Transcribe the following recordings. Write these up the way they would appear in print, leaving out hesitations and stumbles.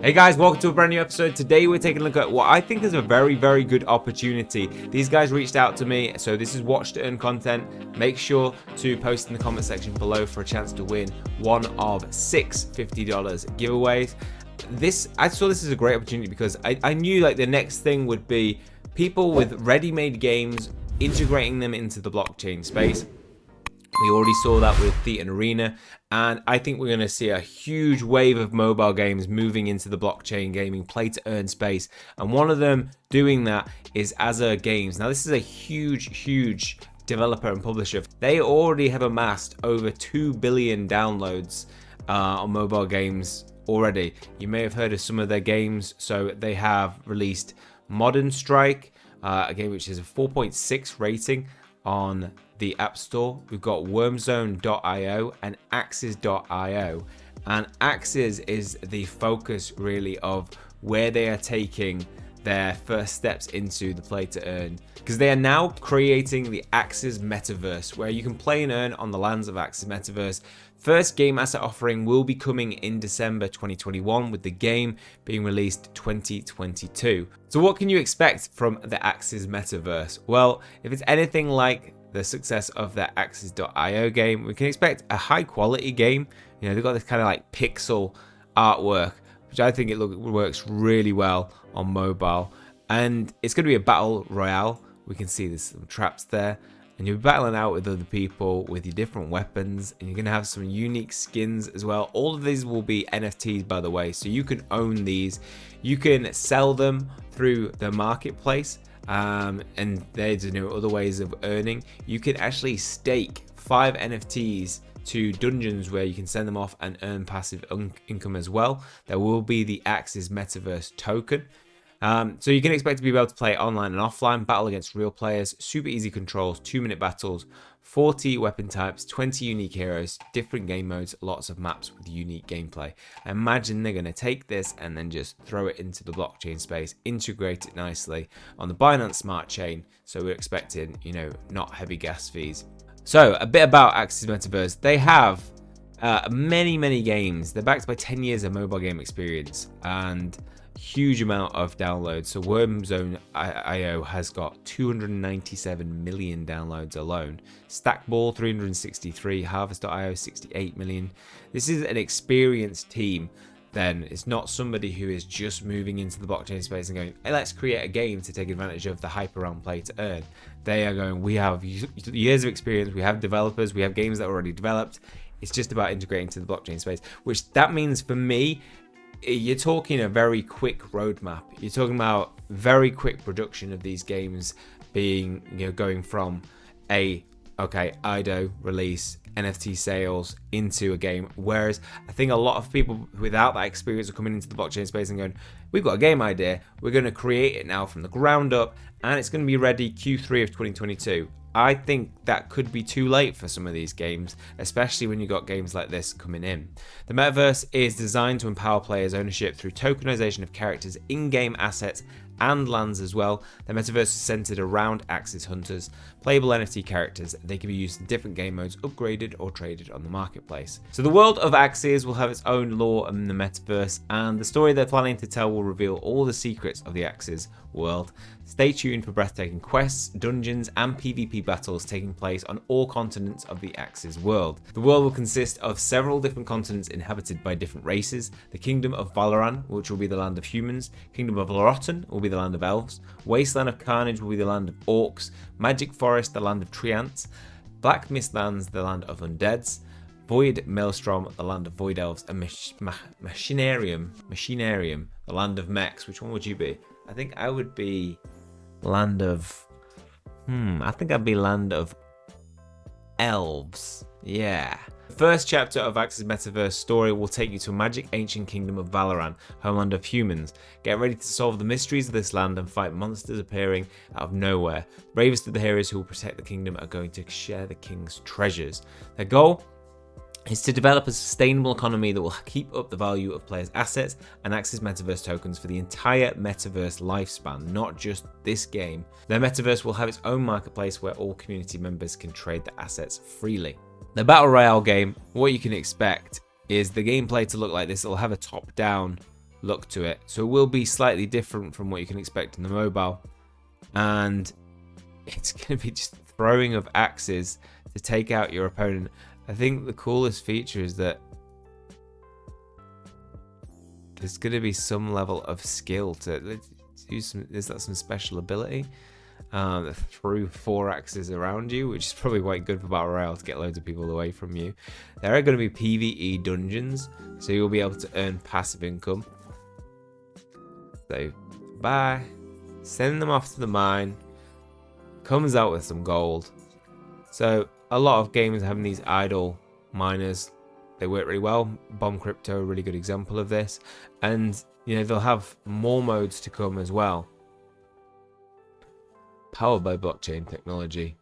Hey guys, welcome to a brand new episode. Today we're taking a look at what I think is a very good opportunity. These guys reached out to me, so this is watch to earn content. Make sure to post in the comment section below for a chance to win one of 6 $50 giveaways. I saw this as a great opportunity because I knew like the next thing would be people with ready-made games integrating them into the blockchain space. We already saw that with Thetan Arena, and I think we're going to see a huge wave of mobile games moving into the blockchain gaming play-to-earn space, and one of them doing that is Axies Games. Now, this is a huge developer and publisher. They already have amassed over 2 billion downloads on mobile games already. You may have heard of some of their games. So they have released Modern Strike, a game which is a 4.6 rating on the App Store. We've got wormzone.io and Axies.io, and Axies is the focus really of where they are taking their first steps into the play to earn, because they are now creating the Axies Metaverse, where you can play and earn on the lands of Axies Metaverse. First game asset offering will be coming in December 2021, with the game being released 2022. So what can you expect from the Axies Metaverse? Well, if it's anything like the success of the Axies.io game, we can expect a high quality game. You know, they've got this kind of like pixel artwork, which I think works really well on mobile, and it's going to be a battle royale. We can see there's some traps there, and you're battling out with other people with your different weapons, and you're going to have some unique skins as well. All of these will be NFTs, by the way, so you can own these. You can sell them through the marketplace, and there's other ways of earning. You can actually stake 5 NFTs to dungeons where you can send them off and earn passive income as well. There will be the Axies Metaverse token. So you can expect to be able to play online and offline, battle against real players, super easy controls, 2-minute battles, 40 weapon types, 20 unique heroes, different game modes, lots of maps with unique gameplay. I imagine they're going to take this and then just throw it into the blockchain space, integrate it nicely on the Binance Smart Chain. So we're expecting, not heavy gas fees. So a bit about Axies Metaverse. They have many games. They're backed by 10 years of mobile game experience and huge amount of downloads. So wormzone.io has got 297 million downloads alone. Stackball 363, harvest.io 68 million. This is an experienced team. Then it's not somebody who is just moving into the blockchain space and going, hey, let's create a game to take advantage of the hype around play to earn. They are going, we have years of experience, we have developers, we have games that are already developed. It's just about integrating to the blockchain space, which that means for me, you're talking a very quick roadmap. You're talking about very quick production of these games being, going from IDO release, NFT sales into a game. Whereas I think a lot of people without that experience are coming into the blockchain space and going, we've got a game idea, we're going to create it now from the ground up, and it's going to be ready Q3 of 2022. I think that could be too late for some of these games, especially when you got games like this coming in. The Metaverse is designed to empower players' ownership through tokenization of characters, in-game assets, and lands as well. The Metaverse is centered around Axies Hunters, playable NFT characters. They can be used in different game modes, upgraded or traded on the marketplace. So the world of Axies will have its own lore in the Metaverse, and the story they're planning to tell will reveal all the secrets of the Axies world. Stay tuned for breathtaking quests, dungeons, and PvP battles taking place on all continents of the Axies world. The world will consist of several different continents inhabited by different races. The Kingdom of Valoran, which will be the land of humans. Kingdom of Lorotan will be the land of elves. Wasteland of Carnage will be the land of orcs. Magic Forest, the land of treants. Black Mistlands, the land of undeads. Void Maelstrom, the land of void elves. And Machinarium, the land of mechs. Which one would you be? I think I would be land of... I think I'd be land of elves. Yeah. The first chapter of Axies Metaverse story will take you to a magic ancient kingdom of Valoran, homeland of humans. Get ready to solve the mysteries of this land and fight monsters appearing out of nowhere. The bravest of the heroes who will protect the kingdom are going to share the king's treasures. Their goal is to develop a sustainable economy that will keep up the value of players' assets and Axies Metaverse tokens for the entire Metaverse lifespan, not just this game. Their Metaverse will have its own marketplace where all community members can trade the assets freely. The Battle Royale game, what you can expect is the gameplay to look like this. It'll have a top-down look to it. So it will be slightly different from what you can expect in the mobile. And it's going to be just throwing of axes to take out your opponent. I think the coolest feature is that there's going to be some level of skill to use some. Is that some special ability that threw 4 axes around you, which is probably quite good for Battle Royale to get loads of people away from you. There are going to be PvE dungeons, so you'll be able to earn passive income. So bye, send them off to the mine, comes out with some gold. So a lot of gamers having these idle miners, they work really well. Bomb Crypto, a really good example of this. And you know, they'll have more modes to come as well, powered by blockchain technology.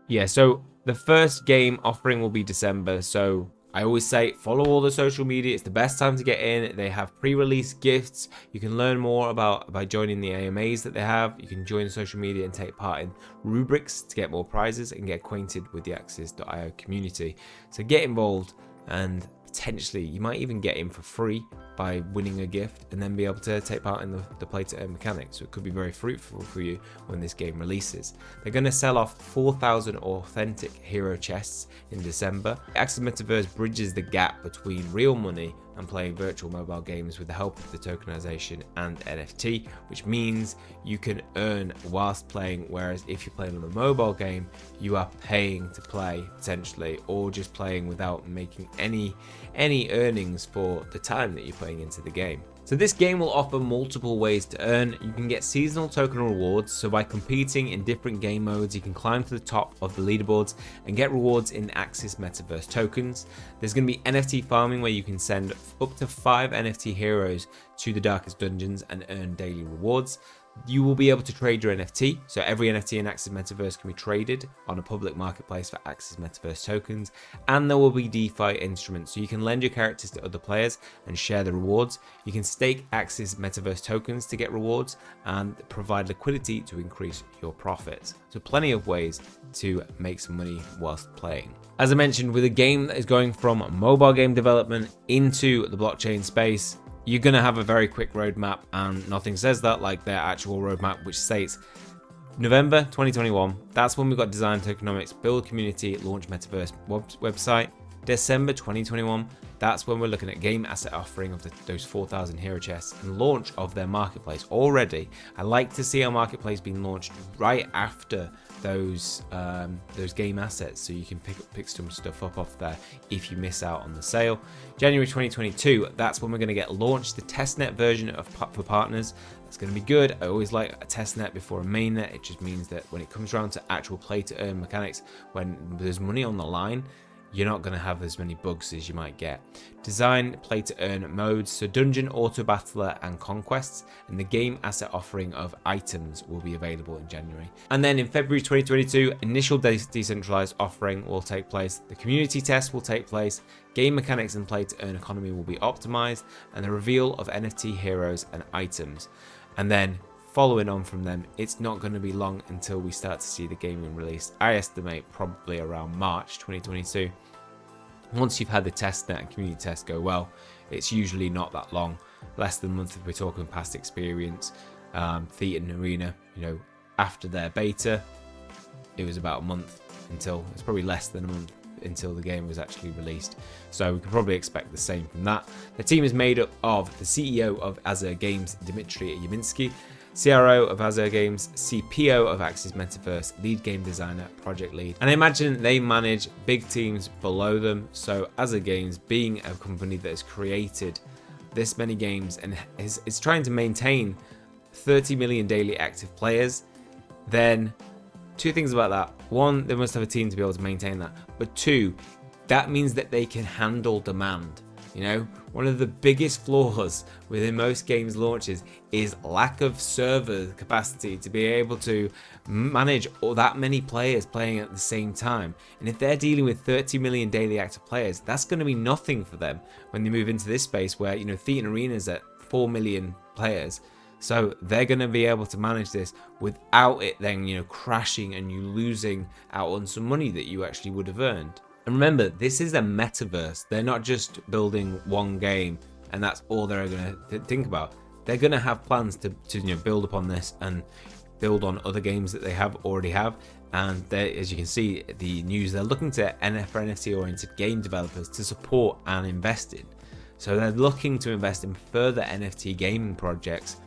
Yeah, so the first game offering will be December. So I always say follow all the social media. It's the best time to get in. They have pre-release gifts. You can learn more by joining the AMAs that they have. You can join social media and take part in rubrics to get more prizes and get acquainted with the Axies.io community. So get involved, and potentially you might even get in for free by winning a gift and then be able to take part in the play to earn mechanics. So it could be very fruitful for you when this game releases. They're going to sell off 4,000 authentic hero chests in December. Axies Metaverse bridges the gap between real money and playing virtual mobile games with the help of the tokenization and NFT, which means you can earn whilst playing, whereas if you're playing on a mobile game, you are paying to play potentially, or just playing without making any earnings for the time that you're playing into the game. So this game will offer multiple ways to earn. You can get seasonal token rewards, so by competing in different game modes, you can climb to the top of the leaderboards and get rewards in Axies Metaverse tokens. There's going to be NFT farming, where you can send up to 5 NFT heroes to the darkest dungeons and earn daily rewards. You will be able to trade your NFT, so every NFT in Axies Metaverse can be traded on a public marketplace for Axies Metaverse tokens, and there will be DeFi instruments, so you can lend your characters to other players and share the rewards. You can stake Axies Metaverse tokens to get rewards and provide liquidity to increase your profits. So plenty of ways to make some money whilst playing. As I mentioned, with a game that is going from mobile game development into the blockchain space, you're going to have a very quick roadmap, and nothing says that like their actual roadmap, which states November 2021. That's when we've got design tokenomics, build community, launch metaverse website. December 2021, that's when we're looking at game asset offering of those 4,000 hero chests and launch of their marketplace. Already, I like to see our marketplace being launched right after those game assets, so you can pick some stuff up off there if you miss out on the sale. January 2022, that's when we're going to get launched the testnet version for partners. That's going to be good. I always like a testnet before a mainnet. It just means that when it comes around to actual play to earn mechanics, when there's money on the line, you're not going to have as many bugs as you might get. Design play to earn modes, so dungeon, auto battler and conquests, and the game asset offering of items will be available in January. And then in February 2022, initial decentralized offering will take place, the community test will take place, game mechanics and play to earn economy will be optimized, and the reveal of NFT heroes and items. And then following on from them, it's not going to be long until we start to see the game being released. I estimate probably around March 2022. Once you've had the testnet and community test go well, it's usually not that long, less than a month if we're talking past experience. Thetan Arena, you know, after their beta, it was about a month until, it's probably less than a month until the game was actually released. So we can probably expect the same from that. The team is made up of the CEO of Azure Games, Dmitry Yaminsky, CRO of Azure Games, CPO of Axies Metaverse, lead game designer, project lead. And I imagine they manage big teams below them. So Azure Games, being a company that has created this many games and is trying to maintain 30 million daily active players, then two things about that. One, they must have a team to be able to maintain that. But two, that means that they can handle demand. You know, one of the biggest flaws within most games launches is lack of server capacity to be able to manage all that many players playing at the same time. And if they're dealing with 30 million daily active players, that's going to be nothing for them when they move into this space where, you know, Thetan Arena's at 4 million players. So they're going to be able to manage this without it then, you know, crashing and you losing out on some money that you actually would have earned. And remember, this is a metaverse. They're not just building one game and that's all they're going to think about. They're going to have plans to build upon this and build on other games that they already have. And as you can see, the news, they're looking to NFT-oriented game developers to support and invest in. So they're looking to invest in further NFT gaming projects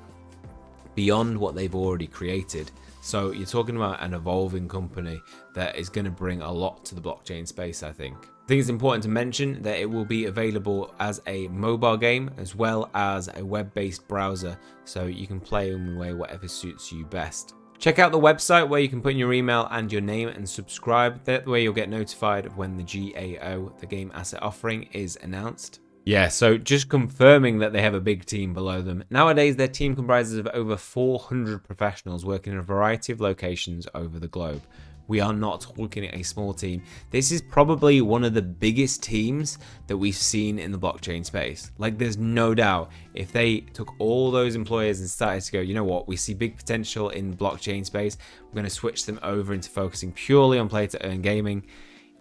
beyond what they've already created. So you're talking about an evolving company that is going to bring a lot to the blockchain space, I think. I think it's important to mention that it will be available as a mobile game as well as a web-based browser, so you can play in a way whatever suits you best. Check out the website where you can put in your email and your name and subscribe. That way you'll get notified of when the GAO, the game asset offering, is announced. Yeah, so just confirming that they have a big team below them. Nowadays, their team comprises of over 400 professionals working in a variety of locations over the globe. We are not talking a small team. This is probably one of the biggest teams that we've seen in the blockchain space. Like, there's no doubt if they took all those employees and started to go, you know what, we see big potential in blockchain space, we're going to switch them over into focusing purely on play to earn gaming,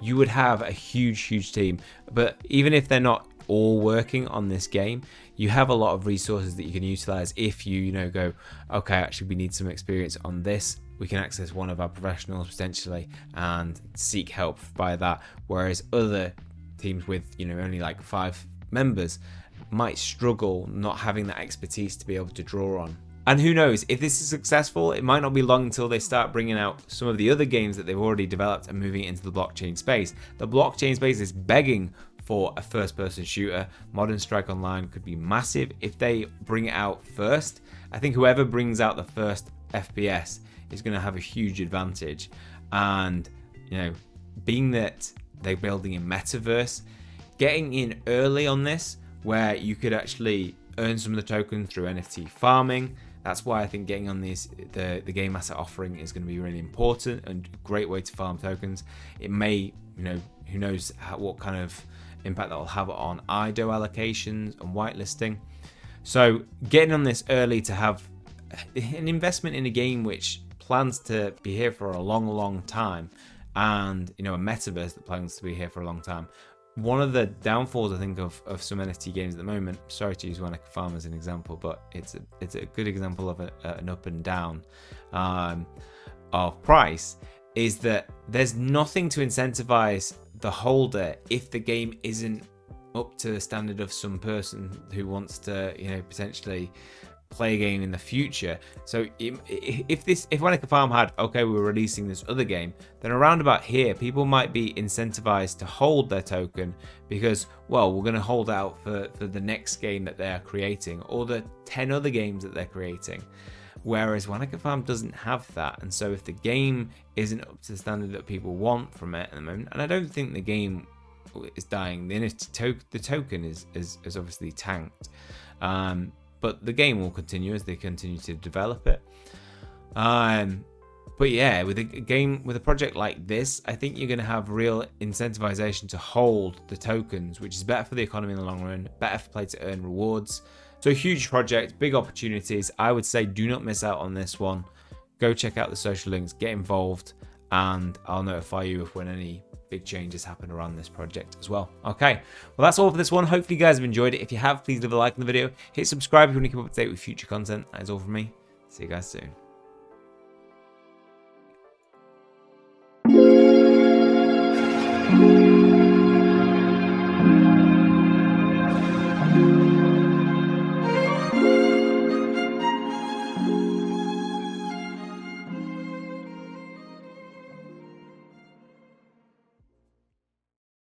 you would have a huge team. But even if they're not all working on this game, you have a lot of resources that you can utilize. If you go, okay, actually we need some experience on this, we can access one of our professionals potentially and seek help by that. Whereas other teams with only like 5 members might struggle not having that expertise to be able to draw on. And who knows, if this is successful, it might not be long until they start bringing out some of the other games that they've already developed and moving it into the blockchain space. The blockchain space is begging for a first-person shooter. Modern Strike Online could be massive if they bring it out first. I think whoever brings out the first FPS is going to have a huge advantage. And being that they're building a metaverse, getting in early on this, where you could actually earn some of the tokens through NFT farming. That's why I think getting on the game asset offering is going to be really important and a great way to farm tokens. It may, who knows what kind of impact that will have on IDO allocations and whitelisting. So getting on this early to have an investment in a game which plans to be here for a long time, and a metaverse that plans to be here for a long time. One of the downfalls, I think, of some NFT games at the moment, sorry to use Wanaka Farm as an example, but it's a good example of an up and down of price, is that there's nothing to incentivize the holder if the game isn't up to the standard of some person who wants to, potentially play a game in the future. So if Wanaka Farm had, okay, we're releasing this other game, then around about here, people might be incentivized to hold their token because, well, we're going to hold out for the next game that they're creating or the 10 other games that they're creating. Whereas Wanaka Farm doesn't have that. And so if the game isn't up to the standard that people want from it at the moment, and I don't think the game is dying, the token is obviously tanked. But the game will continue as they continue to develop it. But yeah, with a project like this, I think you're going to have real incentivization to hold the tokens, which is better for the economy in the long run, better for play to earn rewards. So huge project, big opportunities. I would say do not miss out on this one. Go check out the social links, get involved, and I'll notify you if when any big changes happen around this project as well. Okay, well that's all for this one. Hopefully you guys have enjoyed it. If you have, please leave a like on the video, hit subscribe if you want to keep up to date with future content. That is all from me. See you guys soon.